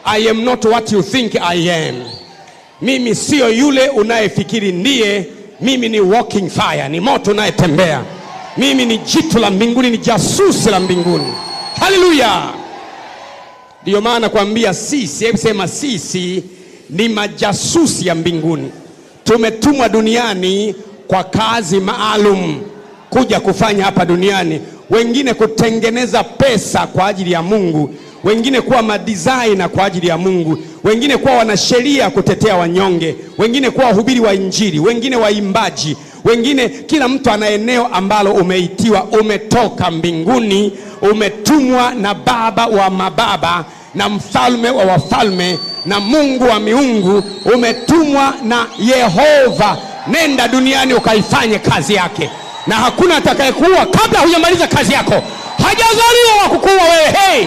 I am not what you think I am. Mimi sio yule unayefikiri ndiye. Mimi ni walking fire, ni moto unayetembea. Mimi ni jitu la mbinguni, ni jasusi la mbinguni. Haleluya! Ndio maana kuambia sisi, hebu sema sisi ni majasusi ya mbinguni. Tumetumwa duniani kwa kazi maalum kuja kufanya hapa duniani. Wengine kutengeneza pesa kwa ajili ya Mungu, wengine kuwa madesigner kwa ajili ya Mungu, wengine kuwa wanasheria kutetea wanyonge, wengine kuwa wahubiri wa Injili, wengine waimbaji, wengine, kila mtu ana eneo ambalo umeitiwa. Umetoka mbinguni, umetumwa na Baba wa mababa na Mfalme wa wafalme na Mungu wa miungu. Umetumwa na Yehova. Nenda duniani ukaifanye kazi yake, na hakuna atakayekuua kabla hujamaliza kazi yako. Hajazaliwa wa kukuua wewe. Hey!